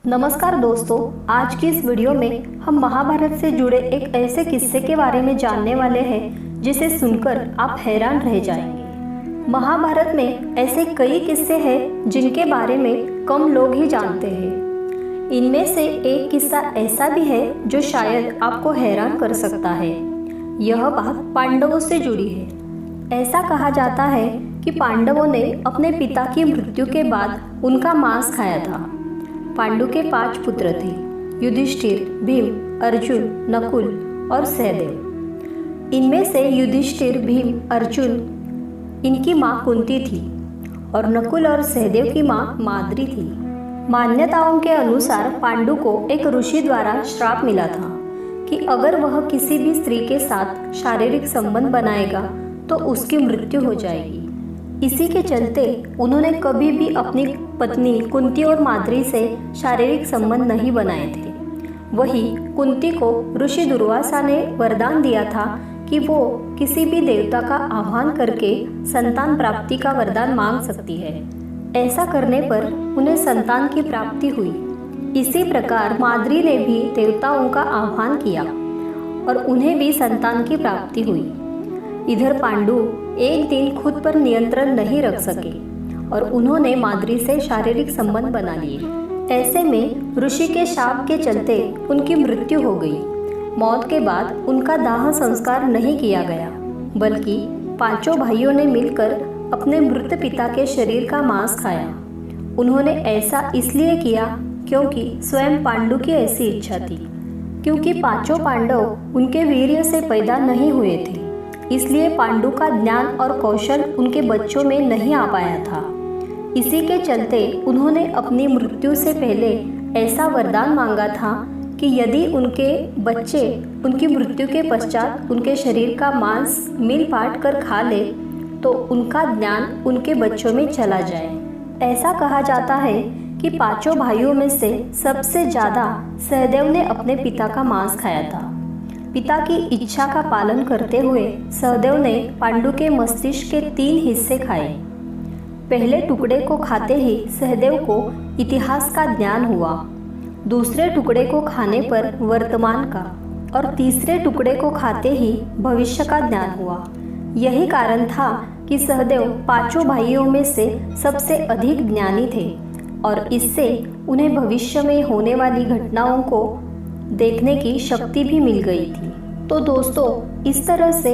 नमस्कार दोस्तों, आज की इस वीडियो में हम महाभारत से जुड़े एक ऐसे किस्से के बारे में जानने वाले हैं जिसे सुनकर आप हैरान रह जाएंगे। महाभारत में ऐसे कई किस्से हैं जिनके बारे में कम लोग ही जानते हैं। इनमें से एक किस्सा ऐसा भी है जो शायद आपको हैरान कर सकता है। यह बात पांडवों से जुड़ी है। ऐसा कहा जाता है कि पांडवों ने अपने पिता की मृत्यु के बाद उनका मांस खाया था। पांडु के 5 पुत्र थे, युधिष्ठिर, भीम, अर्जुन, नकुल और सहदेव। इनमें से युधिष्ठिर, भीम, अर्जुन इनकी माँ कुंती थी और नकुल और सहदेव की माँ माद्री थी। मान्यताओं के अनुसार पांडु को एक ऋषि द्वारा श्राप मिला था कि अगर वह किसी भी स्त्री के साथ शारीरिक संबंध बनाएगा तो उसकी मृत्यु हो जाएगी। इसी के चलते उन्होंने कभी भी अपनी पत्नी कुंती और माद्री से शारीरिक संबंध नहीं बनाए थे। वही कुंती को ऋषि दुर्वासा ने वरदान दिया था कि वो किसी भी देवता का आह्वान करके संतान प्राप्ति का वरदान मांग सकती है। ऐसा करने पर उन्हें संतान की प्राप्ति हुई। इसी प्रकार माद्री ने भी देवताओं का आह्वान किया और उन्हें भी संतान की प्राप्ति हुई। इधर पांडु एक दिन खुद पर नियंत्रण नहीं रख सके और उन्होंने माद्री से शारीरिक संबंध बना लिए। ऐसे में ऋषि के शाप के चलते उनकी मृत्यु हो गई। मौत के बाद उनका दाह संस्कार नहीं किया गया, बल्कि 5 भाइयों ने मिलकर अपने मृत पिता के शरीर का मांस खाया। उन्होंने ऐसा इसलिए किया क्योंकि स्वयं पांडु की ऐसी इच्छा थी। क्योंकि 5 पांडव उनके वीर्य से पैदा नहीं हुए थे, इसलिए पांडु का ज्ञान और कौशल उनके बच्चों में नहीं आ पाया था। इसी के चलते उन्होंने अपनी मृत्यु से पहले ऐसा वरदान मांगा था कि यदि उनके बच्चे उनकी मृत्यु के पश्चात उनके शरीर का मांस मिल पाट कर खा ले तो उनका ज्ञान उनके बच्चों में चला जाए। ऐसा कहा जाता है कि 5 भाइयों में से सबसे ज़्यादा सहदेव ने अपने पिता का मांस खाया था। पिता की इच्छा का पालन करते हुए सहदेव ने पांडु के मस्तिष्क के 3 हिस्से खाए। पहले टुकड़े को खाते ही सहदेव को इतिहास का ज्ञान हुआ, दूसरे टुकड़े को खाने पर वर्तमान का और तीसरे टुकड़े को खाते ही भविष्य का ज्ञान हुआ। यही कारण था कि सहदेव 5 भाइयों में से सबसे अधिक ज्ञानी थे और इससे उन्हें भविष्य में होने वाली घटनाओं को देखने की शक्ति भी मिल गई थी। तो दोस्तों, इस तरह से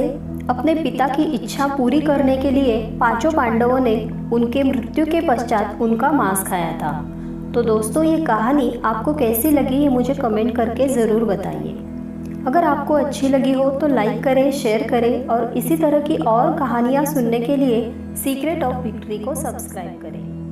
अपने पिता की इच्छा पूरी करने के लिए 5 पांडवों ने उनके मृत्यु के पश्चात उनका मांस खाया था। तो दोस्तों, ये कहानी आपको कैसी लगी ये मुझे कमेंट करके ज़रूर बताइए। अगर आपको अच्छी लगी हो तो लाइक करें, शेयर करें और इसी तरह की और कहानियाँ सुनने के लिए सीक्रेट ऑफ विक्ट्री को सब्सक्राइब करें।